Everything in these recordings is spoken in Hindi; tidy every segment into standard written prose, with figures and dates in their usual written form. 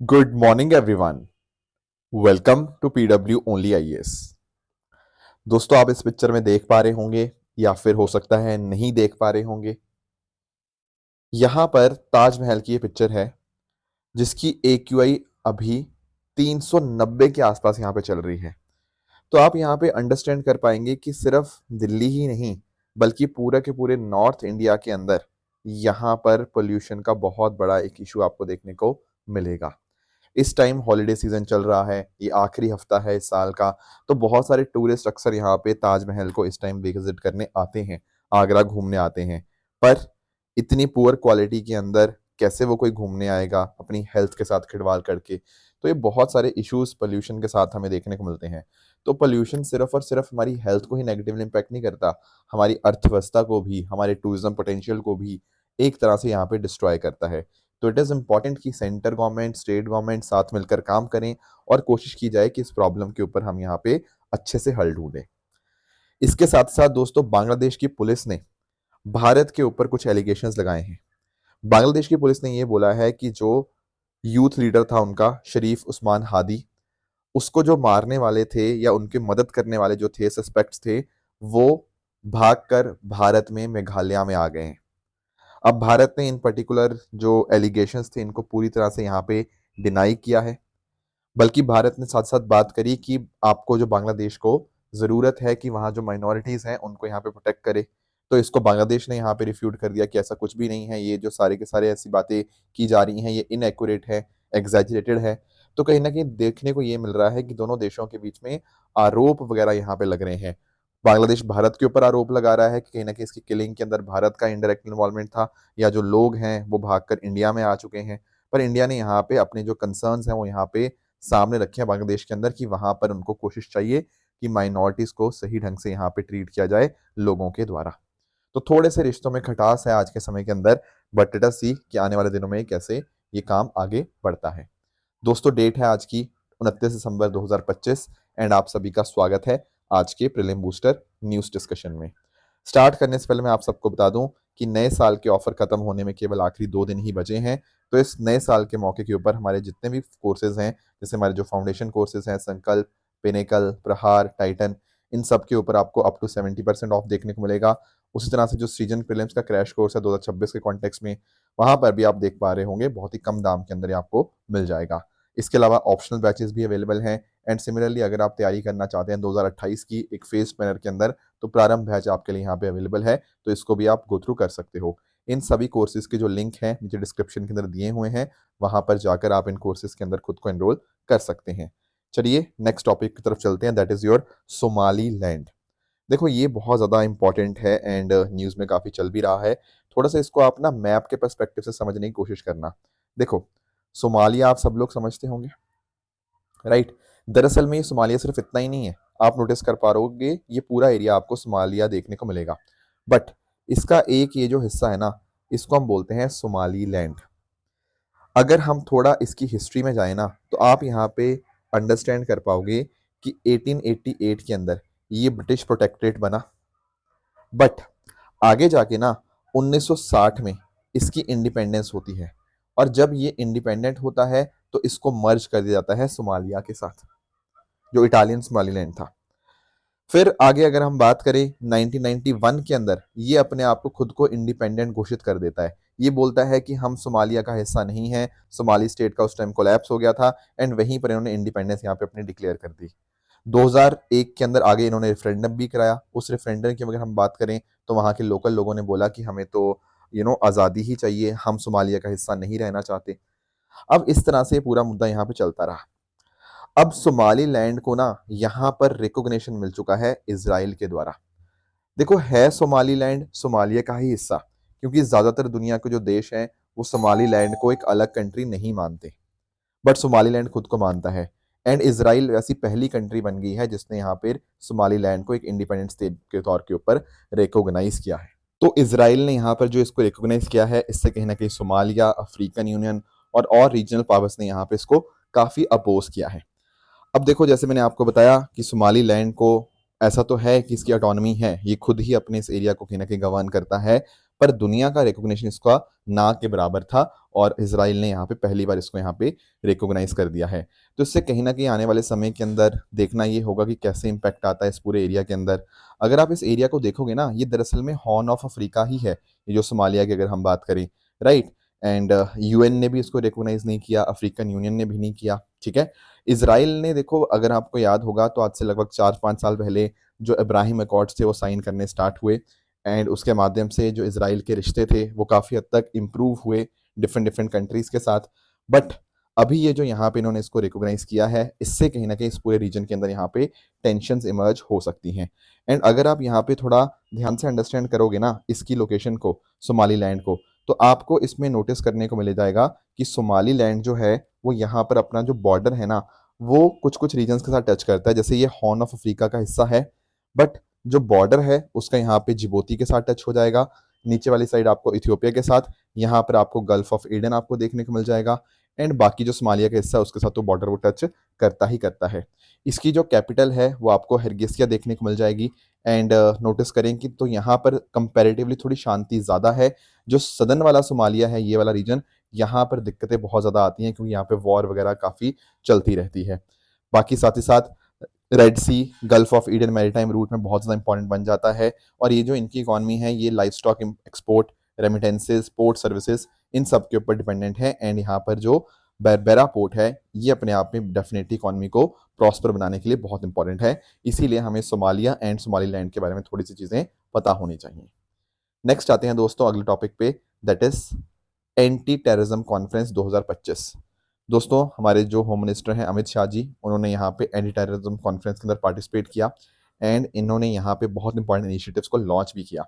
Good morning everyone. Welcome to PW only IAS. दोस्तों, आप इस पिक्चर में देख पा रहे होंगे या फिर हो सकता है नहीं देख पा रहे होंगे। यहां पर ताजमहल की ये पिक्चर है जिसकी AQI अभी 390 के आसपास यहां पे चल रही है। तो आप यहां पे अंडरस्टैंड कर पाएंगे कि सिर्फ दिल्ली ही नहीं बल्कि पूरे के पूरे नॉर्थ इंडिया के अंदर यहां पर पोल्यूशन का बहुत बड़ा एक इशू आपको देखने को मिलेगा। इस टाइम हॉलीडे सीजन चल रहा है, ये आखिरी हफ्ता है इस साल का। तो बहुत सारे टूरिस्ट अक्सर यहाँ पे ताजमहल को इस टाइम विजिट करने आते हैं, आगरा घूमने आते हैं। पर इतनी पुअर क्वालिटी के अंदर कैसे वो कोई घूमने आएगा अपनी हेल्थ के साथ खिलवाड़ करके। तो ये बहुत सारे इश्यूज पोल्यूशन के साथ हमें देखने को मिलते हैं। तो पोल्यूशन सिर्फ और सिर्फ हमारी हेल्थ को ही नेगेटिवली इम्पैक्ट नहीं करता, हमारी अर्थव्यवस्था को भी, हमारे टूरिज्म पोटेंशियल को भी एक तरह से यहाँ पे डिस्ट्रॉय करता है। तो इट इज़ इम्पॉर्टेंट कि सेंटर गवर्नमेंट, स्टेट गवर्नमेंट साथ मिलकर काम करें और कोशिश की जाए कि इस प्रॉब्लम के ऊपर हम यहाँ पे अच्छे से हल ढूंढें। इसके साथ साथ दोस्तों, बांग्लादेश की पुलिस ने भारत के ऊपर कुछ एलिगेशंस लगाए हैं। बांग्लादेश की पुलिस ने ये बोला है कि जो यूथ लीडर था उनका, शरीफ उस्मान हादी, उसको जो मारने वाले थे या उनकी मदद करने वाले जो थे, सस्पेक्ट्स थे, वो भागकर भारत में मेघालय में आ गए हैं। अब भारत ने इन पर्टिकुलर जो एलिगेशंस थे इनको पूरी तरह से यहाँ पे डिनाई किया है। बल्कि भारत ने साथ साथ बात करी कि आपको, जो बांग्लादेश को ज़रूरत है कि वहाँ जो माइनॉरिटीज़ हैं उनको यहाँ पे प्रोटेक्ट करे। तो इसको बांग्लादेश ने यहाँ पे रिफ्यूट कर दिया कि ऐसा कुछ भी नहीं है, ये जो सारे के सारे ऐसी बातें की जा रही हैं ये इनएक्यूरेट है, एग्जैजरेटेड है। तो कहीं ना कहीं देखने को ये मिल रहा है कि दोनों देशों के बीच में आरोप वगैरह यहाँ पे लग रहे हैं। बांग्लादेश भारत के ऊपर आरोप लगा रहा है कि कहीं ना कहीं इसकी किलिंग के अंदर भारत का इनडायरेक्ट इन्वॉल्वमेंट था, या जो लोग हैं वो भागकर इंडिया में आ चुके हैं। पर इंडिया ने यहाँ पे अपने जो कंसर्न्स हैं वो यहाँ पे सामने रखे हैं बांग्लादेश के अंदर, कि वहां पर उनको कोशिश चाहिए कि माइनॉरिटीज को सही ढंग से यहाँ पे ट्रीट किया जाए लोगों के द्वारा। तो थोड़े से रिश्तों में खटास है आज के समय के अंदर, बट लेट अस सी कि आने वाले दिनों में कैसे ये काम आगे बढ़ता है। दोस्तों, डेट है आज की 29 दिसंबर 2025 एंड आप सभी का स्वागत है आज के प्रीलिम बूस्टर न्यूज डिस्कशन में। स्टार्ट करने से पहले मैं आप सबको बता दूं कि नए साल के ऑफर खत्म होने में केवल आखिरी 2 दिन ही बचे हैं। तो इस नए साल के मौके के ऊपर हमारे जितने भी कोर्सेज हैं, जैसे हमारे जो फाउंडेशन कोर्सेज हैं, संकल्प, पिनेकल, प्रहार, टाइटन, इन सब के ऊपर आपको अप टू 70% ऑफ देखने को मिलेगा। उसी तरह से जो सीजन प्रीलिम्स का क्रैश कोर्स है 2026 के कॉन्टेक्स्ट में, वहां पर भी आप देख पा रहे होंगे बहुत ही कम दाम के अंदर ये आपको मिल जाएगा। इसके अलावा ऑप्शनल बैचेस भी अवेलेबल हैं। एंड सिमिलरली अगर आप तैयारी करना चाहते हैं 2028 की एक फेज प्लानर के अंदर, तो प्रारंभ बैच आपके लिए यहाँ पे अवेलेबल है, तो इसको भी आप गो थ्रू कर सकते हो। इन सभी कोर्सेज के जो लिंक हैं नीचे डिस्क्रिप्शन के अंदर दिए हुए हैं, वहां पर जाकर आप इन कोर्सेज के अंदर खुद को एनरोल कर सकते हैं। चलिए नेक्स्ट टॉपिक की तरफ चलते हैं, that is your Somali land. देखो, ये बहुत ज़्यादा इंपॉर्टेंट है एंड न्यूज़ में काफ़ी चल भी रहा है। थोड़ा सा इसको आप ना मैप के पर्सपेक्टिव से समझने की कोशिश करना। देखो, सोमालिया आप सब लोग समझते होंगे, राइट? दरअसल में ये सोमालिया सिर्फ इतना ही नहीं है, आप नोटिस कर पा रहोगे ये पूरा एरिया आपको सोमालिया देखने को मिलेगा। बट इसका एक ये जो हिस्सा है ना, इसको हम बोलते हैं सोमाली लैंड। अगर हम थोड़ा इसकी हिस्ट्री में जाए ना, तो आप यहाँ पे अंडरस्टैंड कर पाओगे कि 1888 के अंदर ये ब्रिटिश प्रोटेक्टरेट बना। बट आगे जाके ना 1960 में इसकी इंडिपेंडेंस होती है, और जब ये इंडिपेंडेंट होता है तो इसको मर्ज कर दिया जाता है सोमालिया के साथ, जो इटालियन सोमालीलैंड था। फिर आगे अगर हम बात करें 1991 के अंदर ये अपने आप को खुद को इंडिपेंडेंट घोषित कर देता है। ये बोलता है कि हम सोमालिया का हिस्सा नहीं है, सोमाली स्टेट का उस टाइम कोलैप्स हो गया था, एंड वहीं पर इन्होंने इंडिपेंडेंस यहाँ पे अपनी डिक्लेयर कर दी। 2001 के अंदर आगे इन्होंने रेफरेंडम भी कराया। उस रेफरेंडम की अगर हम बात करें तो वहाँ के लोकल लोगों ने बोला कि हमें तो आज़ादी ही चाहिए, हम सोमालिया का हिस्सा नहीं रहना चाहते। अब इस तरह से पूरा मुद्दा यहाँ पे चलता रहा। अब सोमालीलैंड को ना यहाँ पर रिकॉग्निशन मिल चुका है इजराइल के द्वारा। देखो, है सोमालीलैंड सोमालिया का ही हिस्सा, क्योंकि ज्यादातर दुनिया के जो देश हैं वो सोमालीलैंड को एक अलग कंट्री नहीं मानते, बट सोमालीलैंड खुद को मानता है। एंड इसराइल ऐसी पहली कंट्री बन गई है जिसने यहाँ पर सोमालीलैंड को एक इंडिपेंडेंट स्टेट के तौर के ऊपर रिकॉग्नाइज किया है। तो इसराइल ने यहाँ पर जो इसको रिकॉग्नाइज किया है, इससे कहीं ना कहीं सोमालिया, अफ्रीकन यूनियन और रीजनल पावर्स ने यहाँ पे इसको काफी अपोज किया है। अब देखो, जैसे मैंने आपको बताया कि सोमाली लैंड को ऐसा तो है कि इसकी ऑटोनॉमी है, ये खुद ही अपने इस एरिया को कहीं ना कहीं गवर्न करता है। पर दुनिया का रिकॉग्निशन इसका ना के बराबर था और इजराइल ने यहाँ पे पहली बार इसको यहाँ पे रिकॉग्नाइज कर दिया है। तो इससे कहीं ना कहीं आने वाले समय के अंदर देखना ये होगा कि कैसे इंपैक्ट आता है इस पूरे एरिया के अंदर। अगर आप इस एरिया को देखोगे ना, ये दरअसल में हॉर्न ऑफ अफ्रीका ही है, ये जो सोमालिया की अगर हम बात करें, राइट। एंड यूएन ने भी इसको रिकॉग्नाइज नहीं किया, अफ्रीकन यूनियन ने भी नहीं किया, ठीक है। इसराइल ने, देखो अगर आपको याद होगा तो आज से लगभग 4-5 साल पहले जो इब्राहिम अकॉर्ड्स थे वो साइन करने स्टार्ट हुए, एंड उसके माध्यम से जो इसराइल के रिश्ते थे वो काफ़ी हद तक इम्प्रूव हुए डिफरेंट डिफरेंट कंट्रीज़ के साथ। बट अभी ये जो यहाँ पे इन्होंने इसको रिकॉग्नाइज किया है, इससे कहीं ना कहीं इस पूरे रीजन के अंदर यहाँ पे टेंशन्स इमर्ज हो सकती हैं। एंड अगर आप यहाँ पे थोड़ा ध्यान से अंडरस्टैंड करोगे ना इसकी लोकेशन को, सोमालीलैंड को, तो आपको इसमें नोटिस करने को मिल जाएगा कि सोमालीलैंड जो है वो यहाँ पर अपना जो बॉर्डर है ना, वो कुछ कुछ रीजन्स के साथ टच करता है। जैसे ये हॉर्न ऑफ अफ्रीका का हिस्सा है, बट जो बॉर्डर है उसका यहाँ पे जिबूती के साथ टच हो जाएगा, नीचे वाली साइड आपको इथियोपिया के साथ, यहाँ पर आपको गल्फ ऑफ एडन आपको देखने को मिल जाएगा, एंड बाकी जो सोमालिया का हिस्सा है उसके साथ तो बॉर्डर वो टच करता ही करता है। इसकी जो कैपिटल है वो आपको हरगेसिया देखने को मिल जाएगी। एंड नोटिस करें कि तो यहाँ पर कंपैरेटिवली थोड़ी शांति ज़्यादा है। जो सदर्न वाला सोमालिया है, ये वाला रीजन, यहाँ पर दिक्कतें बहुत ज़्यादा आती हैं क्योंकि यहाँ पे वॉर वगैरह काफ़ी चलती रहती है। बाकी साथ ही साथ Red Sea, Gulf of Aden maritime route में बहुत ज़्यादा इंपॉर्टेंट बन जाता है। और ये जो इनकी इकॉनमी है ये livestock export, remittances, port services, इन सब के ऊपर डिपेंडेंट है। एंड यहाँ पर जो बेरबेरा पोर्ट है ये अपने आप में डेफिनेटली इकॉनमी को प्रॉस्पर बनाने के लिए बहुत इंपॉर्टेंट है। इसीलिए हमें सोमालिया एंड सोमालीलैंड के बारे में थोड़ी सी चीज़ें पता होनी चाहिए। नेक्स्ट आते हैं दोस्तों अगले टॉपिक पे, that is anti terrorism conference 2025। दोस्तों हमारे जो होम मिनिस्टर हैं अमित शाह जी, उन्होंने यहाँ पे एंटी टेररिज्म कॉन्फ्रेंस के अंदर पार्टिसिपेट किया, एंड इन्होंने यहाँ पे बहुत इंपॉर्टेंट इनिशिएटिव्स को लॉन्च भी किया।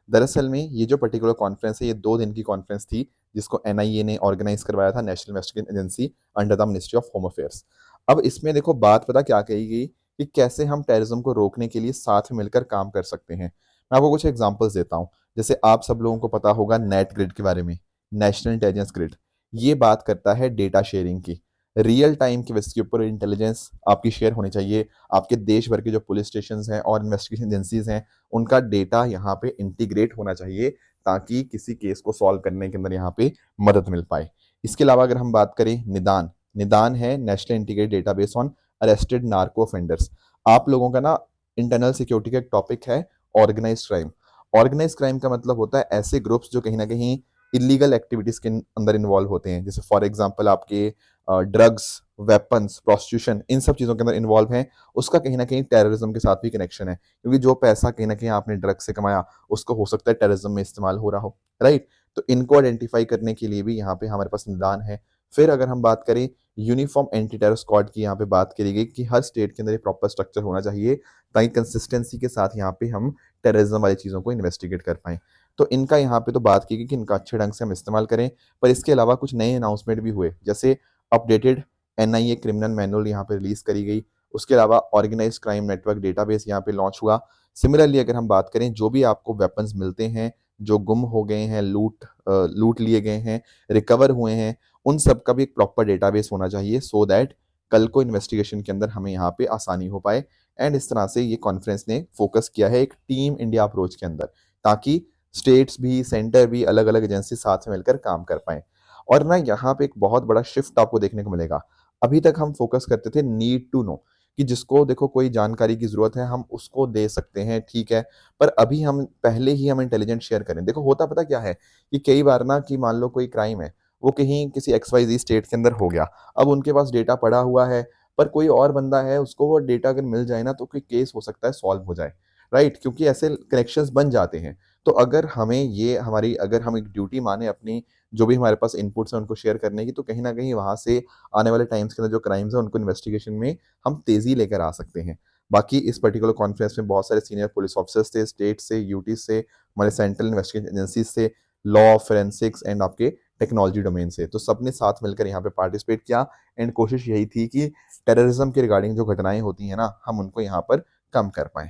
दरअसल में ये जो पर्टिकुलर कॉन्फ्रेंस है ये 2 दिन की कॉन्फ्रेंस थी, जिसको एनआईए ने ऑर्गेनाइज करवाया था, national investigation agency under the ministry of home affairs. अब इसमें देखो बात पता क्या कही गई कि कैसे हम टेररिज्म को रोकने के लिए साथ में मिलकर काम कर सकते हैं। मैं आपको कुछ एग्जाम्पल्स देता हूँ। जैसे आप सब लोगों को पता होगा नेट ग्रिड के बारे में, नेशनल इंटेलिजेंस ग्रिड, ये बात करता है डेटा शेयरिंग की, रियल टाइम के बेस के ऊपर इंटेलिजेंस आपकी शेयर होनी चाहिए। आपके देश भर के जो पुलिस स्टेशन हैं और इन्वेस्टिगेशन एजेंसीज हैं उनका डेटा यहाँ पे इंटीग्रेट होना चाहिए ताकि किसी केस को सॉल्व करने के अंदर यहाँ पे मदद मिल पाए। इसके अलावा अगर हम बात करें निदान, निदान है national integrated database on arrested narco offenders. आप लोगों का ना इंटरनल सिक्योरिटी का एक टॉपिक है ऑर्गेनाइज क्राइम। ऑर्गेनाइज क्राइम का मतलब होता है ऐसे ग्रुप्स जो कहीं ना कहीं इलीगल एक्टिविटीज के अंदर इन्वॉल्व होते हैं, जैसे फॉर एग्जांपल आपके ड्रग्स, वेपन्स, प्रोस्टिट्यूशन, इन सब चीज़ों के अंदर इन्वॉल्व हैं। उसका कहीं ना कहीं टेररिज्म के साथ भी कनेक्शन है, क्योंकि जो पैसा कहीं ना कहीं आपने ड्रग्स से कमाया उसको हो सकता है टेररिज्म में इस्तेमाल हो रहा हो, राइट। तो इनको आइडेंटिफाई करने के लिए भी यहाँ पे हमारे पास निदान है। फिर अगर हम बात करें यूनिफॉर्म एंटी टेरर स्क्वाड की, यहाँ पे बात करी गई कि हर स्टेट के अंदर एक प्रॉपर स्ट्रक्चर होना चाहिए ताकि कंसिस्टेंसी के साथ यहाँ पे हम टेररिज्म वाली चीज़ों को इन्वेस्टिगेट कर पाएँ। तो इनका यहाँ पे तो बात की गई कि इनका अच्छे ढंग से हम इस्तेमाल करें। पर इसके अलावा कुछ नए अनाउंसमेंट भी हुए, जैसे अपडेटेड एनआईए क्रिमिनल मैनुअल यहाँ पे रिलीज करी गई। उसके अलावा ऑर्गेनाइज क्राइम नेटवर्क डेटाबेस यहाँ पे लॉन्च हुआ। सिमिलरली अगर हम बात करें जो भी आपको वेपन्स मिलते हैं, जो गुम हो गए हैं, लूट लिए गए हैं, रिकवर हुए हैं, उन सब का भी एक प्रॉपर डेटाबेस होना चाहिए सो दैट कल को इन्वेस्टिगेशन के अंदर हमें यहाँ पे आसानी हो पाए। एंड इस तरह से ये कॉन्फ्रेंस ने फोकस किया है एक टीम इंडिया अप्रोच के अंदर, ताकि स्टेट्स भी, सेंटर भी, अलग अलग एजेंसी साथ में मिलकर काम कर पाए। और ना यहाँ पे एक बहुत बड़ा शिफ्ट आपको देखने को मिलेगा। अभी तक हम फोकस करते थे नीड टू नो, कि जिसको देखो कोई जानकारी की जरूरत है हम उसको दे सकते हैं, ठीक है। पर अभी हम पहले ही हम इंटेलिजेंट शेयर करें। देखो होता पता क्या है कि कई बार ना कि मान लो कोई क्राइम है, वो कहीं किसी XYZ स्टेट के अंदर हो गया, अब उनके पास डेटा पड़ा हुआ है, पर कोई और बंदा है उसको वो डेटा अगर मिल जाए ना तो कोई केस हो सकता है सॉल्व हो जाए, राइट, क्योंकि ऐसे कनेक्शंस बन जाते हैं। तो अगर हमें ये हमारी अगर हम एक ड्यूटी माने अपनी, जो भी हमारे पास इनपुट्स हैं उनको शेयर करने की, तो कहीं ना कहीं वहां से आने वाले टाइम्स के अंदर जो क्राइम्स हैं उनको इन्वेस्टिगेशन में हम तेजी लेकर आ सकते हैं। बाकी इस पर्टिकुलर कॉन्फ्रेंस में बहुत सारे सीनियर पुलिस ऑफिसर्स थे, स्टेट से, यूटी से, हमारे सेंट्रल इन्वेस्टिगेशन एजेंसी से, लॉ, फोरेंसिक्स एंड आपके टेक्नोलॉजी डोमेन से, तो सबने साथ मिलकर यहाँ पे पार्टिसिपेट किया। एंड कोशिश यही थी कि टेररिज्म के रिगार्डिंग जो घटनाएं होती हैं ना, हम उनको यहाँ पर कम कर पाएं।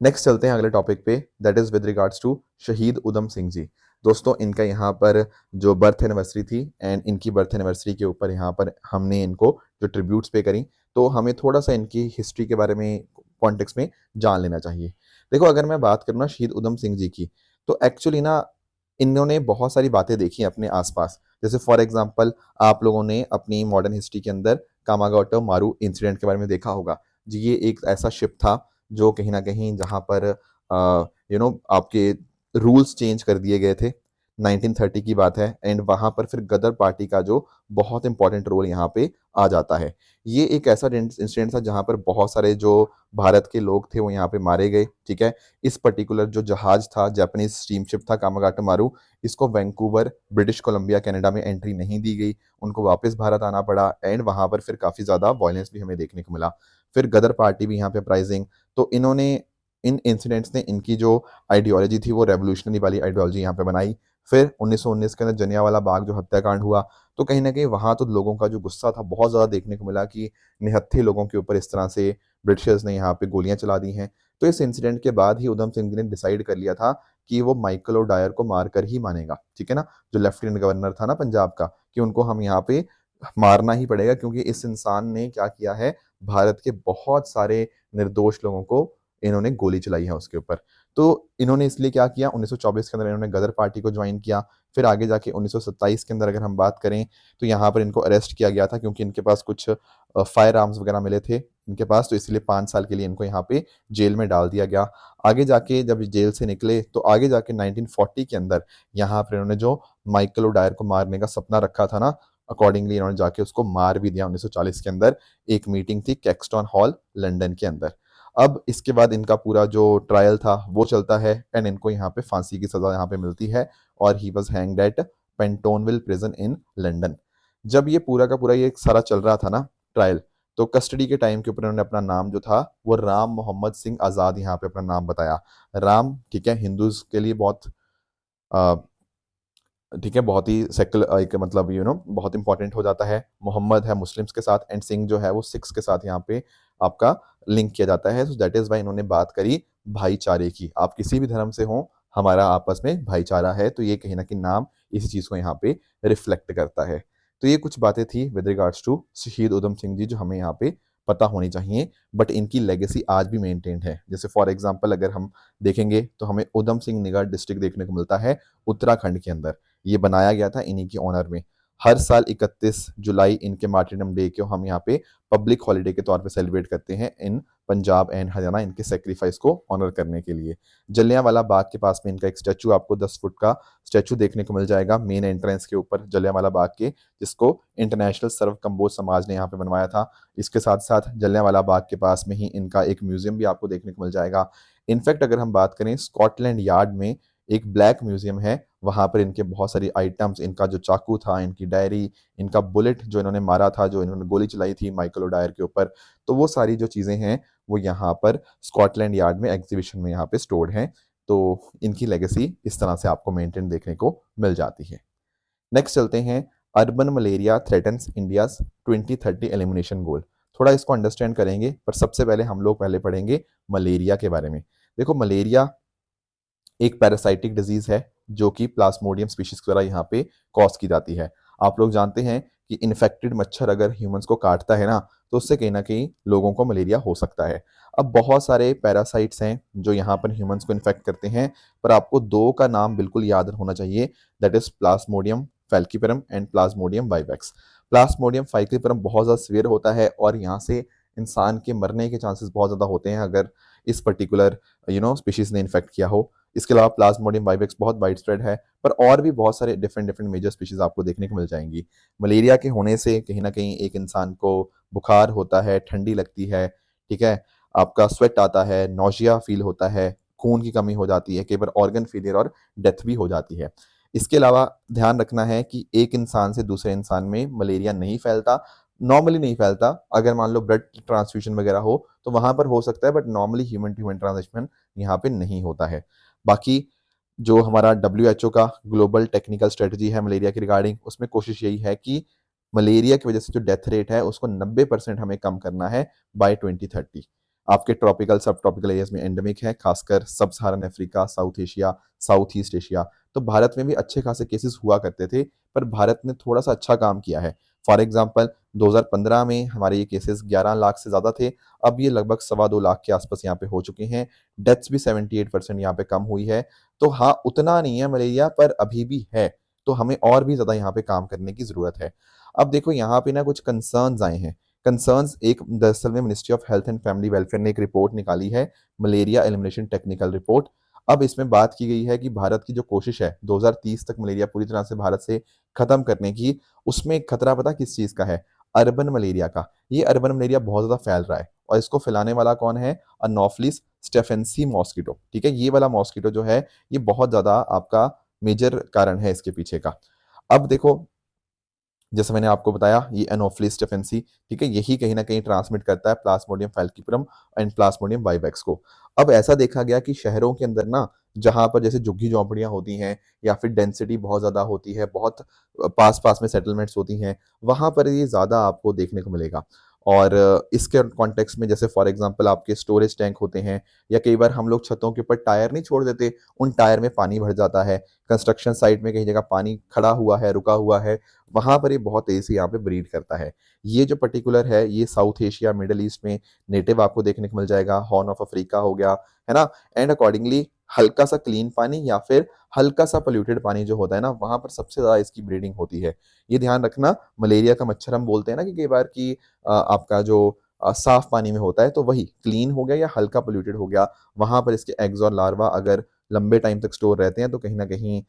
नेक्स्ट चलते हैं अगले टॉपिक पे, that is with regards to शहीद उधम सिंह जी। दोस्तों इनका यहाँ पर जो बर्थ एनिवर्सरी थी, एंड इनकी बर्थ एनिवर्सरी के ऊपर यहाँ पर हमने इनको जो ट्रिब्यूट्स पे करी, तो हमें थोड़ा सा इनकी हिस्ट्री के बारे में, कॉन्टेक्स्ट में जान लेना चाहिए। देखो अगर मैं बात करूँ ना शहीद उधम सिंह जी की, तो एक्चुअली ना इन्होंने बहुत सारी बातें देखी अपने आसपास। जैसे फॉर एग्जांपल आप लोगों ने अपनी मॉडर्न हिस्ट्री के अंदर कामागोटो मारू इंसिडेंट के बारे में देखा होगा। जी, ये एक ऐसा शिप था जो कहीं न कहीं जहाँ पर आपके रूल्स चेंज कर दिए गए थे। 1930 की बात है एंड वहाँ पर फिर गदर पार्टी का जो बहुत इंपॉर्टेंट रोल यहाँ पे आ जाता है। ये एक ऐसा इंसिडेंट था जहाँ पर बहुत सारे जो भारत के लोग थे वो यहाँ पे मारे गए, ठीक है? इस पर्टिकुलर जो जहाज था जापानीज़ स्टीमशिप था कामागाटा मारू, इसको वैंकूवर, ब्रिटिश कोलंबिया, कनाडा में एंट्री नहीं दी गई। उनको वापस भारत आना पड़ा एंड वहाँ पर फिर काफ़ी ज़्यादा वायलेंस भी हमें देखने को मिला। फिर गदर पार्टी भी यहाँ पे अपराइजिंग, तो इन्होंने इन इंसिडेंट्स ने इनकी जो आइडियोलॉजी थी वो रेवोल्यूशनरी वाली आइडियोलॉजी यहाँ पे बनाई। फिर 1919 के अंदर जलियांवाला बाग जो हत्याकांड हुआ, तो कहीं न कहीं वहाँ तो लोगों का जो गुस्सा था बहुत ज़्यादा देखने को मिला कि निहत्थे लोगों के ऊपर इस तरह से ब्रिटिशर्स ने यहाँ पे गोलियाँ चला दी हैं। तो इस इंसिडेंट के बाद ही उधम सिंह जी ने डिसाइड कर लिया था कि वो माइकल ओडायर को मार कर ही मानेगा, ठीक है ना? जो लेफ्टिनेंट गवर्नर था ना पंजाब का, कि उनको हम यहाँ पे मारना ही पड़ेगा क्योंकि इस इंसान ने क्या किया है, भारत के बहुत सारे निर्दोष लोगों को इन्होंने गोली चलाई है उसके ऊपर। तो इन्होंने इसलिए क्या किया 1924 के अंदर इन्होंने गदर पार्टी को ज्वाइन किया। फिर आगे जाके 1927 के अंदर अगर हम बात करें तो यहाँ पर इनको अरेस्ट किया गया था क्योंकि इनके पास कुछ फायर आर्म्स वगैरह मिले थे इनके पास, तो इसलिए 5 साल के लिए इनको यहाँ पे जेल में डाल दिया गया। आगे जाके जब जेल से निकले तो आगे जाके 1940 के अंदर यहाँ पर इन्होंने जो माइकल ओडायर को मारने का सपना रखा था ना, अकॉर्डिंगली इन्होंने जाके उसको मार भी दिया 1940 के अंदर। एक मीटिंग थी कैक्सटन हॉल लंदन के अंदर। अब इसके बाद इनका पूरा जो ट्रायल था वो चलता है एंड इनको यहाँ पे फांसी की सज़ा यहाँ पे मिलती है और he was hanged at Pentonville prison in London. जब ये पूरा का पूरा ये सारा चल रहा था ना ट्रायल, तो कस्टडी के टाइम के ऊपर इन्होंने अपना नाम जो था वो राम मोहम्मद सिंह आज़ाद यहाँ पे अपना नाम बताया। राम, ठीक है, हिंदूज़ के लिए बहुत अ, ठीक है, बहुत ही सेक्युलर एक मतलब बहुत इंपॉर्टेंट हो जाता है। मोहम्मद है मुस्लिम्स के साथ एंड सिंह जो है वो सिख्स के साथ यहाँ पे आपका लिंक किया जाता है। सो दैट इज़ व्हाई इन्होंने बात करी भाईचारे की। आप किसी भी धर्म से हों, हमारा आपस में भाईचारा है, तो ये कहीं न कहीं नाम इसी चीज़ को यहाँ पे रिफ्लेक्ट करता है। तो ये कुछ बातें थी विद रिगार्ड्स टू शहीद उधम सिंह जी जो हमें यहाँ पे पता होनी चाहिए, बट इनकी लेगेसी आज भी मेंटेन्ड है। जैसे फॉर एग्ज़ाम्पल अगर हम देखेंगे तो हमें उधम सिंह नगर डिस्ट्रिक्ट देखने को मिलता है उत्तराखंड के अंदर। ये बनाया गया था इन्हीं की ऑनर में। हर साल 31 जुलाई इनके मार्टिरडम डे को हम यहाँ पे पब्लिक हॉलिडे के तौर पे सेलिब्रेट करते हैं इन पंजाब एंड हरियाणा इनके सैक्रिफाइस को ऑनर करने के लिए। जलियांवाला बाग के पास में इनका एक स्टैचू आपको 10 फुट का स्टैचू देखने को मिल जाएगा मेन एंट्रेंस के ऊपर जलियांवाला बाग के, जिसको इंटरनेशनल सर्व कंबोज समाज ने यहाँ पे बनवाया था। इसके साथ-साथ जलियांवाला बाग के पास में ही इनका एक म्यूज़ियम भी आपको देखने को मिल जाएगा। इनफैक्ट अगर हम बात करें स्कॉटलैंड यार्ड में एक ब्लैक म्यूज़ियम है, वहाँ पर इनके बहुत सारी आइटम्स, इनका जो चाकू था, इनकी डायरी, इनका बुलेट जो इन्होंने मारा था, जो इन्होंने गोली चलाई थी माइकल ओडायर के ऊपर, तो वो सारी जो चीज़ें हैं, वो यहाँ पर स्कॉटलैंड यार्ड में एग्ज़िबिशन में यहाँ पे स्टोर्ड हैं। तो इनकी लेगेसी इस तरह से आपको मेंटेन देखने को मिल जाती है। नेक्स्ट चलते हैं, urban malaria threatens India's 2030 elimination goal. थोड़ा इसको अंडरस्टैंड करेंगे, पर सबसे पहले हम लोग पहले पढ़ेंगे मलेरिया के बारे में। देखो मलेरिया एक पैरासाइटिक डिजीज़ है जो कि प्लाज्मोडियम स्पीशीज़ द्वारा यहाँ पे कॉज़ की जाती है। आप लोग जानते हैं कि इन्फेक्टेड मच्छर अगर ह्यूमन्स को काटता है ना, तो उससे कहीं न कहीं लोगों को मलेरिया हो सकता है। अब बहुत सारे पैरासाइट्स हैं जो यहाँ पर ह्यूमन्स को इन्फेक्ट करते हैं, पर आपको 2 का नाम बिल्कुल याद होना चाहिए, that is plasmodium falciparum and plasmodium vivax. Plasmodium falciparum बहुत ज़्यादा सीवियर होता है और यहाँ से इंसान के मरने के चांसेस बहुत ज़्यादा होते हैं अगर इस पर्टिकुलर स्पीशीज़ ने इन्फेक्ट किया हो। इसके अलावा प्लाज्मोडियम वाइवेक्स बहुत वाइड स्प्रेड है, पर और भी बहुत सारे डिफरेंट डिफरेंट मेजर स्पीशीज़ आपको देखने को मिल जाएँगी। मलेरिया के होने से कहीं न कहीं एक इंसान को बुखार होता है, ठंडी लगती है, ठीक है? आपका स्वेट आता है, नौसिया फ़ील होता है, खून की कमी हो जाती है, कई बार ऑर्गन फेलियर और डेथ भी हो जाती है। इसके अलावा ध्यान रखना है कि एक इंसान से दूसरे इंसान में मलेरिया नहीं फैलता, नॉर्मली नहीं फैलता। अगर मान लो ब्लड ट्रांसफ्यूज़न वगैरह हो, तो वहाँ पर हो सकता है, but normally human to human transmission यहाँ पे नहीं होता है। बाकी जो हमारा डब्ल्यूएचओ का ग्लोबल टेक्निकल स्ट्रेटजी है मलेरिया के रिगार्डिंग, उसमें कोशिश यही है कि मलेरिया की वजह से जो डेथ रेट है उसको 90% हमें कम करना है बाय 2030। आपके ट्रॉपिकल सब ट्रॉपिकल एरियाज में एंडेमिक है, खासकर सब सहारन Africa, south Asia, south east Asia. तो भारत में भी अच्छे खासे केसेस हुआ करते थे, पर भारत ने थोड़ा सा अच्छा काम किया है। फॉर एग्जाम्पल 2015 में हमारे ये केसेस 11 लाख से ज़्यादा थे, अब ये लगभग सवा 2 लाख के आसपास यहाँ पे हो चुके हैं। डेथ्स भी 78% यहाँ पे कम हुई है। तो हाँ, उतना नहीं है मलेरिया, पर अभी भी है, तो हमें और भी ज़्यादा यहाँ पे काम करने की ज़रूरत है। अब देखो यहाँ पे ना कुछ कंसर्न्स आए हैं। कंसर्न्स एक दरअसल में ministry of health and family welfare ने एक रिपोर्ट निकाली है, मलेरिया एलिमिनेशन टेक्निकल रिपोर्ट। अब इसमें बात की गई है कि भारत की जो कोशिश है 2030 तक मलेरिया पूरी तरह से भारत से खत्म करने की, उसमें एक खतरा पता किस चीज़ का है? अर्बन मलेरिया का। ये अर्बन मलेरिया बहुत ज़्यादा फैल रहा है और इसको फैलाने वाला कौन है? अनोफिलिस स्टेफेंसी मॉस्किटो, ठीक है? ये वाला मॉस्किटो जो है, ये बहुत ज़्यादा आपका मेजर कारण है इसके पीछे का। अब देखो, जैसे मैंने आपको बताया, ये एनोफिलिस स्टेफेंसी, ठीक है, यही कहीं न कहीं ट्रांसमिट करता है प्लाज्मोडियम फैल्सिपारम एंड प्लाज्मोडियम वाइवेक्स को। अब ऐसा देखा गया कि शहरों के अंदर ना, जहाँ पर जैसे झुग्गी-झोंपड़ियाँ होती हैं या फिर डेंसिटी बहुत ज़्यादा होती है, बहुत पास-पास में सेटलमेंट्स होती हैं, वहाँ पर ये ज़्यादा आपको देखने को मिलेगा। और इसके कॉन्टेक्स्ट में जैसे फॉर एग्ज़ाम्पल आपके स्टोरेज टैंक होते हैं, या कई बार हम लोग छतों के ऊपर टायर नहीं छोड़ देते, उन टायर में पानी भर जाता है। कंस्ट्रक्शन साइट में कहीं जगह पानी खड़ा हुआ है, रुका हुआ है, वहाँ पर ये बहुत तेज़ी से यहाँ पे ब्रीड करता है। ये जो पर्टिकुलर है, ये साउथ एशिया, मिडल ईस्ट में नेटिव आपको देखने को मिल जाएगा, हॉर्न ऑफ अफ्रीका हो गया, है ना? एंड अकॉर्डिंगली हल्का-सा क्लीन पानी या फिर हल्का-सा पॉल्यूटेड पानी जो होता है ना, वहाँ पर सबसे ज़्यादा इसकी ब्रीडिंग होती है। ये ध्यान रखना, मलेरिया का मच्छर हम बोलते हैं ना कि कई बार कि आपका जो साफ पानी में होता है, तो वही क्लीन हो गया या हल्का पॉल्यूटेड हो गया, वहाँ पर इसके एग्स और लार्वा अगर लंबे टाइम तक स्टोर रहते हैं, तो कहीं न कहीं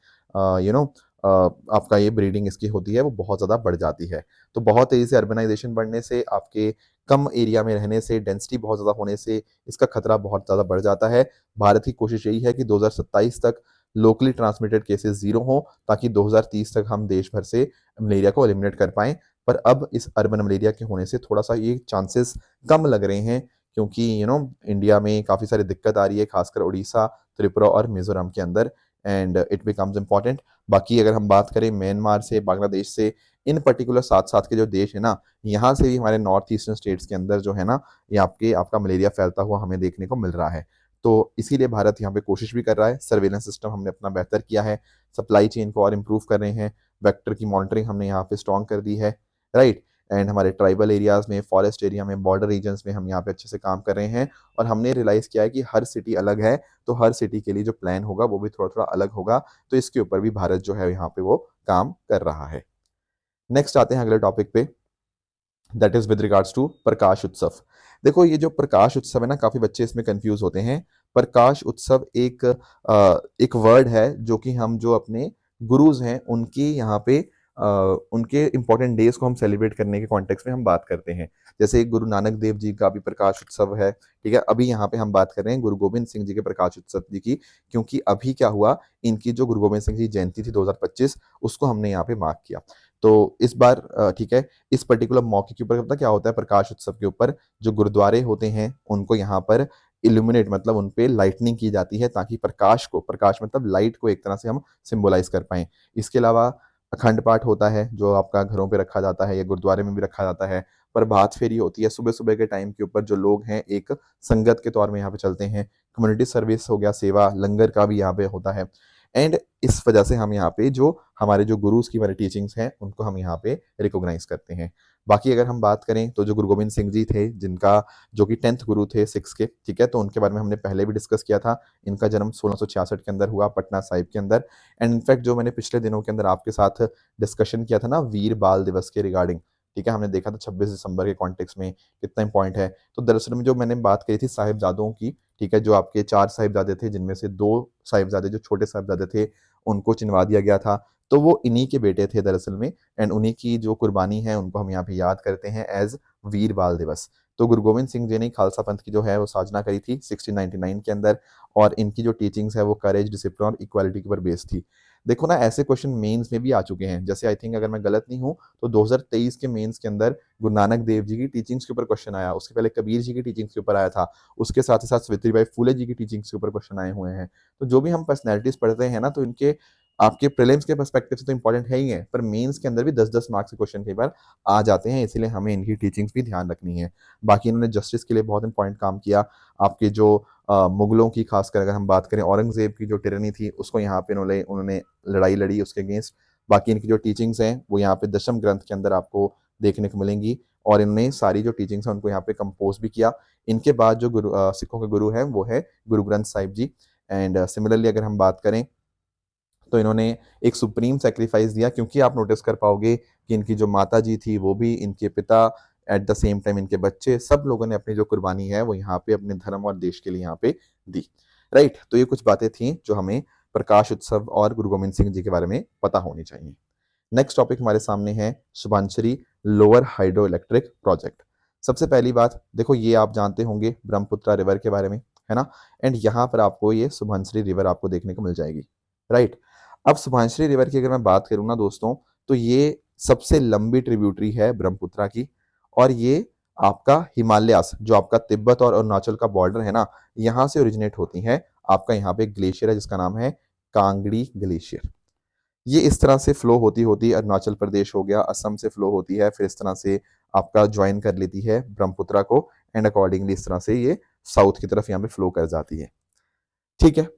यू नो अ, आपका ये ब्रीडिंग इसकी होती है, वो बहुत ज़्यादा बढ़ जाती है। तो बहुत तेज़ी से अर्बनाइज़ेशन बढ़ने से, आपके कम एरिया में रहने से, डेंसिटी बहुत ज़्यादा होने से इसका खतरा बहुत ज़्यादा बढ़ जाता है। भारत की कोशिश यही है कि 2027 तक लोकली ट्रांसमिटेड केसेज़ 0 हों, ताकि 2030 तक हम देश भर से मलेरिया को एलिमिनेट कर पाएँ। पर अब इस अर्बन मलेरिया के होने से थोड़ा-सा ये चांसेस कम लग रहे हैं, क्योंकि इंडिया में काफ़ी सारी दिक्कत आ रही है, खासकर उड़ीसा, त्रिपुरा और मिज़ोरम के अंदर, एंड इट बिकम्स इम्पोर्टेंट। बाकी अगर हम बात करें म्यांमार से, बांग्लादेश से, इन पर्टिकुलर साथ-साथ के जो देश है ना, यहाँ से भी हमारे नॉर्थ ईस्टर्न स्टेट्स के अंदर जो है ना, ये आपका मलेरिया फैलता हुआ हमें देखने को मिल रहा है। तो इसीलिए भारत यहाँ पे कोशिश भी कर रहा है, सर्वेलेंस सिस्टम हमने अपना बेहतर किया है, सप्लाई चेन को और इम्प्रूव कर रहे हैं, वेक्टर की मॉनिटरिंग हमने यहाँ पे स्ट्रॉन्ग कर दी है, राइट? एंड हमारे ट्राइबल एरियाज़ में, फॉरेस्ट एरिया में, बॉर्डर रीजन्स में हम यहाँ पे अच्छे से काम कर रहे हैं, और हमने रियलाइज़ किया है कि हर सिटी अलग है, तो हर सिटी के लिए जो प्लान होगा वो भी थोड़ा-थोड़ा अलग होगा, तो इसके ऊपर भी भारत जो है यहाँ पे वो काम कर रहा है। नेक्स्ट आते हैं अगले टॉपिक पे, that is with regards to Prakash Utsav. देखो, ये जो प्रकाश उत्सव है ना, काफ़ी बच्चे इसमें कन्फ्यूज़ होते हैं। प्रकाश उत्सव एक वर्ड है जो कि हम जो अपने गुरुज़ हैं, उनकी यहाँ पे उनके इम्पोर्टेंट डेज़ को हम सेलिब्रेट करने के कॉन्टेक्स्ट में हम बात करते हैं। जैसे गुरु नानक देव जी का भी प्रकाश उत्सव है, ठीक है? अभी यहाँ पे हम बात कर रहे हैं गुरु गोबिंद सिंह जी के प्रकाश उत्सव जी की, क्योंकि अभी क्या हुआ, इनकी जो गुरु गोबिंद सिंह जी जयंती थी 2025, उसको हमने यहाँ पे मार्क किया। तो इस बार ठीक है, इस पर्टिकुलर मौके के ऊपर पता क्या होता है, प्रकाश उत्सव के ऊपर जो गुरुद्वारे होते हैं, उनको यहाँ पर इल्यूमिनेट, मतलब उन पे लाइटनिंग की जाती है, ताकि प्रकाश मतलब लाइट को एक तरह से हम सिंबलाइज़ कर पाएँ। इसके अलावा अखंड पाठ होता है, जो आपका घरों पे रखा जाता है या गुरुद्वारे में भी रखा जाता है। प्रभात फेरी होती है सुबह-सुबह के टाइम के ऊपर, जो लोग हैं एक संगत के तौर में यहाँ पे चलते हैं। कम्युनिटी सर्विस हो गया, सेवा, लंगर का भी यहाँ पे होता है। एंड इस वजह से हम यहाँ पे जो हमारे जो गुरुज़ की हमारी टीचिंग्स हैं, उनको हम यहाँ पे रिकॉग्नाइज़ करते हैं। बाकी अगर हम बात करें, तो जो गुरु गोबिंद सिंह जी थे, जिनका जो कि 10th गुरु थे सिक्स के, ठीक है? तो उनके बारे में हमने पहले भी डिस्कस किया था। इनका जन्म 1666 के अंदर हुआ, पटना साहिब के अंदर। एंड इनफैक्ट जो मैंने पिछले दिनों के अंदर आपके साथ डिस्कशन किया था ना, वीर बाल दिवस के रिगार्डिंग, ठीक है? हमने देखा था 26 दिसंबर के कॉन्टेक्स्ट में कितना इम्पोर्टेंट है। तो दरअसल में जो मैंने बात करी थी साहिबजादों की, ठीक है? जो आपके 4 साहिबजादे थे, जिनमें से 2 साहिबजादे जो छोटे साहिबजादे थे, उनको चिनवा दिया गया था। तो वो इन्हीं के बेटे थे दरअसल में, एंड उन्हीं की जो कुर्बानी है, उनको हम यहाँ पे याद करते हैं एज़ वीर बाल दिवस। तो गुरु गोविंद सिंह जी ने खालसा पंथ की जो है वो साधना करी थी 1699 के अंदर, और इनकी जो टीचिंग्स है वो करेज, डिसिप्लिन और इक्वालिटी के ऊपर बेस्ड थी। देखो ना, ऐसे क्वेश्चन मेंस में भी आ चुके हैं, जैसे आई थिंक अगर मैं गलत नहीं हूँ, तो 2023 के मेंस के अंदर गुरु नानक देव जी की टीचिंग्स के ऊपर क्वेश्चन आया, उसके पहले कबीर जी की टीचिंग्स के ऊपर आया था, उसके साथ ही साथ सावित्रीबाई फुले जी की टीचिंग्स के ऊपर क्वेश्चन आए हुए हैं। तो जो भी हम पर्सनैलिटीज़ पढ़ते हैं ना, तो इनके आपके प्रीलिम्स के पर्सपेक्टिव से तो इंपॉर्टेंट है ही है, पर मेंस के अंदर भी 10-10 मार्क्स के क्वेश्चन कई बार आ जाते हैं, इसीलिए हमें इनकी टीचिंग्स भी ध्यान रखनी है। बाकी इन्होंने जस्टिस के लिए बहुत इंपॉर्टेंट काम किया। आपके जो मुगलों की, खासकर अगर हम बात करें, औरंगज़ेब की जो टिरनी थी, उसको यहाँ पे उन्होंने लड़ाई लड़ी उसके अगेंस्ट। बाकी इनकी जो टीचिंग्स हैं, वो यहाँ पे दशम ग्रंथ के अंदर आपको देखने को मिलेंगी। और इन्होंने सारी जो टीचिंग्स हैं उनको यहाँ पे कंपोज भी किया। इनके बाद जो सिखों के गुरु हैं वो है गुरु ग्रंथ साहिब जी। एंड सिमिलरली अगर हम बात करें तो इन्होंने एक सुप्रीम सेक्रीफाइस दिया, क्योंकि आप नोटिस कर पाओगे कि इनकी जो माता जी थी वो भी, इनके पिता, एट द सेम टाइम इनके बच्चे, सब लोगों ने अपनी जो कुर्बानी है वो यहाँ पे अपने धर्म और देश के लिए यहाँ पे दी। राइट, तो ये कुछ बातें थी जो हमें प्रकाश उत्सव और गुरु गोविंद सिंह जी के बारे में पता होनी चाहिए। नेक्स्ट टॉपिक हमारे सामने है Subansiri lower hydro electric project. सबसे पहली बात देखो, ये आप जानते होंगे ब्रह्मपुत्रा रिवर के बारे में, है ना। एंड यहाँ पर आपको ये सुभानश्री रिवर आपको देखने को मिल जाएगी। राइट, अब सुभानश्री रिवर की अगर मैं बात करूँ ना दोस्तों, तो ये सबसे लंबी ट्रिब्यूटरी है ब्रह्मपुत्रा की। और ये आपका हिमालयास, जो आपका तिब्बत और अरुणाचल का बॉर्डर है ना, यहाँ से ओरिजिनेट होती है। आपका यहाँ पे एक ग्लेशियर है जिसका नाम है कांगड़ी ग्लेशियर। ये इस तरह से फ्लो होती होती अरुणाचल प्रदेश हो गया, असम से फ्लो होती है, फिर इस तरह से आपका ज्वाइन कर लेती है ब्रह्मपुत्रा को। एंड अकॉर्डिंगली इस तरह से ये साउथ की तरफ यहाँ पे फ्लो कर जाती है। ठीक है,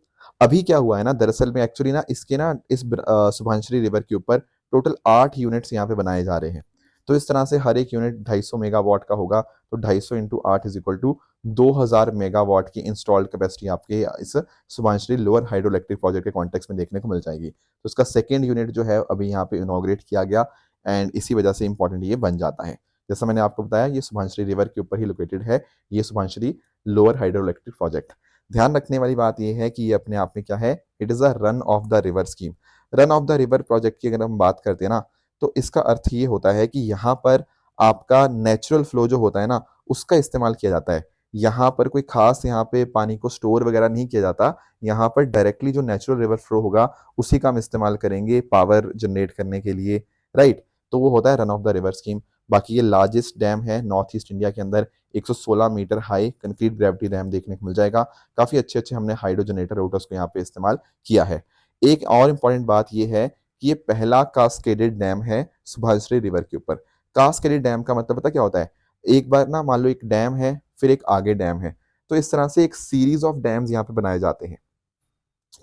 अभी क्या हुआ है ना, दरअसल में एक्चुअली ना इसके ना इस सुभानश्री रिवर के ऊपर टोटल 8 यूनिट्स यहाँ पे बनाए जा रहे हैं। तो इस तरह से हर एक यूनिट 250 मेगावाट का होगा। तो 250 into 8 is equal to 2000 megawatt की इंस्टॉल्ड कैपेसिटी आपके इस Subansiri lower hydro electric project के कॉन्टेक्स्ट में देखने को मिल जाएगी। तो इसका सेकेंड यूनिट जो है अभी यहाँ पे इनॉग्रेट किया गया। एंड इसी वजह से इंपॉर्टेंट ये बन जाता है। जैसा मैंने आपको बताया, ये सुभानश्री रिवर के ऊपर ही लोकेटेड है, ये Subansiri lower hydro electric project. ध्यान रखने वाली बात यह है कि ये अपने आप में क्या है, it is a run of the river scheme. Run of the river project की अगर हम बात करते हैं ना, तो इसका अर्थ ये होता है कि यहाँ पर आपका नेचुरल फ्लो जो होता है ना, उसका इस्तेमाल किया जाता है। यहाँ पर कोई खास यहाँ पे पानी को स्टोर वगैरह नहीं किया जाता। यहाँ पर डायरेक्टली जो नेचुरल रिवर फ्लो होगा उसी का हम इस्तेमाल करेंगे पावर जनरेट करने के लिए। राइट, तो वो होता है run of the river scheme. बाकी ये लार्जेस्ट डैम है नॉर्थ ईस्ट इंडिया के अंदर, 116 metre high concrete gravity dam देखने को मिल जाएगा। काफी अच्छे अच्छे हमने हाइड्रो जनरेटर रोटर्स को यहाँ पे इस्तेमाल किया है। एक और इम्पॉर्टेंट बात यह है कि ये पहला कास्केडेड डैम है सुभानश्री रिवर के ऊपर। कास्केडेड डैम का मतलब पता क्या होता है, एक बार ना मान लो एक डैम है, फिर एक आगे डैम है, तो इस तरह से एक सीरीज ऑफ डैम्स यहाँ पे बनाए जाते हैं।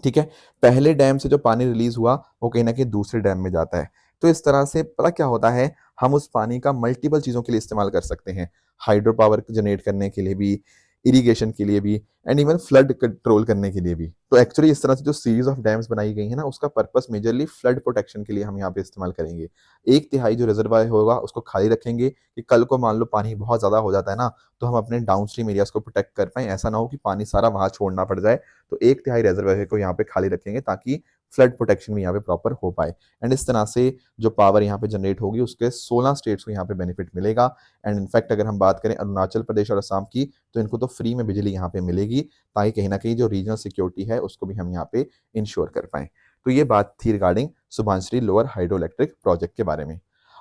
ठीक है, पहले डैम से जो पानी रिलीज हुआ वो कहीं ना कहीं दूसरे डैम में जाता है। तो इस तरह से पता क्या होता है, हम उस पानी का मल्टीपल चीजों के लिए इस्तेमाल कर सकते हैं। हाइड्रो पावर जनरेट करने के लिए भी, इरिगेशन के लिए भी, एंड इवन फ्लड कंट्रोल करने के लिए भी। तो एक्चुअली इस तरह से जो सीरीज ऑफ डैम्स बनाई गई है ना, उसका पर्पस मेजरली फ्लड प्रोटेक्शन के लिए हम यहाँ पे इस्तेमाल करेंगे। 1/3 जो रिजर्वायर होगा उसको खाली रखेंगे कि कल को मान लो पानी बहुत ज्यादा हो जाता है ना, तो हम अपने डाउनस्ट्रीम एरियाज को प्रोटेक्ट कर पाए। ऐसा ना हो कि पानी सारा वहां छोड़ना पड़ जाए। तो 1/3 रिजर्वायर को यहाँ पे खाली रखेंगे ताकि फ्लड प्रोटेक्शन भी यहाँ पे प्रॉपर हो पाए। एंड इस तरह से जो पावर यहाँ पे जनरेट होगी उसके 16 स्टेट्स को यहाँ पे बेनिफिट मिलेगा। एंड इनफैक्ट अगर हम बात करें अरुणाचल प्रदेश और असम की, तो इनको तो फ्री में बिजली यहाँ पे मिलेगी, ताकि कहीं ना कहीं जो रीजनल सिक्योरिटी है उसको भी हम यहाँ पे इंश्योर कर पाए। तो ये बात थी regarding Subansiri lower hydro electric project के बारे में।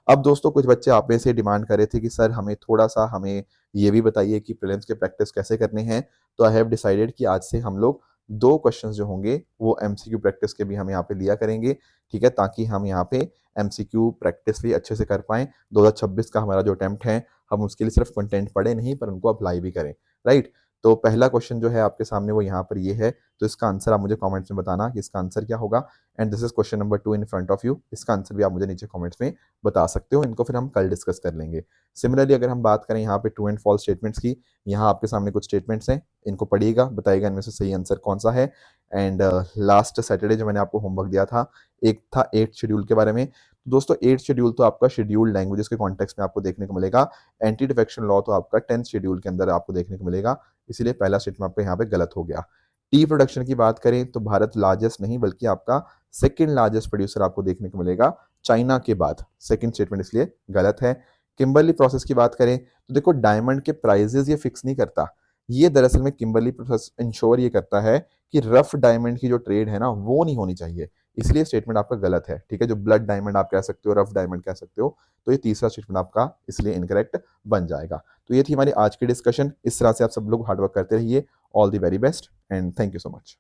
अब दोस्तों कुछ बच्चे आप में से डिमांड कर रहे थे कि सर हमें थोड़ा सा हमें ये भी बताइए कि प्रीलिम्स के प्रैक्टिस कैसे करने हैं। तो आई हैव डिसाइडेड कि आज से हम लोग 2 क्वेश्चंस जो होंगे वो एमसीक्यू प्रैक्टिस के भी हम यहाँ पे लिया करेंगे। ठीक है, ताकि हम यहाँ पे एमसीक्यू प्रैक्टिस भी अच्छे से कर पाएं। 2026 का हमारा जो अटेम्प्ट है, हम उसके लिए सिर्फ कंटेंट पढ़े नहीं पर उनको अप्लाई भी करें। राइट, तो पहला क्वेश्चन जो है आपके सामने वो यहाँ पर ये है। तो इसका आंसर आप मुझे कमेंट्स में बताना कि इसका आंसर क्या होगा। And this is question number 2 in front of you. इसका आंसर भी आप मुझे नीचे कमेंट्स में बता सकते हो। इनको फिर हम कल डिस्कस कर लेंगे। सिमिलरली अगर हम बात करें यहाँ पे ट्रू एंड फॉल्स स्टेटमेंट्स की, यहाँ आपके सामने कुछ स्टेटमेंट्स हैं, इनको पढ़िएगा, बताइएगा इनमें से सही आंसर कौन सा है। एंड लास्ट सैटरडे जो मैंने आपको होमवर्क दिया था, एक था 8th शेड्यूल के बारे में। दोस्तों 8th शेड्यूल तो आपका शेड्यूल्ड लैंग्वेजेस के कॉन्टेक्स्ट में आपको देखने को मिलेगा। एंटी डिफेक्शन लॉ तो आपका 10th शेड्यूल के अंदर आपको देखने को मिलेगा। इसीलिए पहला स्टेटमेंट आपका यहाँ पे गलत हो गया। टी प्रोडक्शन की बात करें तो भारत लार्जेस्ट नहीं बल्कि आपका सेकंड लार्जेस्ट प्रोड्यूसर आपको देखने को मिलेगा चाइना के बाद। सेकंड स्टेटमेंट इसलिए गलत है। किम्बरली प्रोसेस की बात करें तो देखो डायमंड के प्राइजेस ये फिक्स नहीं करता। ये दरअसल में किम्बरली प्रोसेस इंश्योर ये करता है कि रफ डायमंड की जो ट्रेड है ना वो नहीं होनी चाहिए। इसलिए स्टेटमेंट आपका गलत है। ठीक है, जो ब्लड डायमंड आप कह सकते हो, रफ डायमंड कह सकते हो, तो ये तीसरा स्टेटमेंट आपका इसलिए इनकरेक्ट बन जाएगा। तो ये थी हमारी आज की डिस्कशन। इस तरह से आप सब लोग हार्डवर्क करते रहिए। All the very best and thank you so much.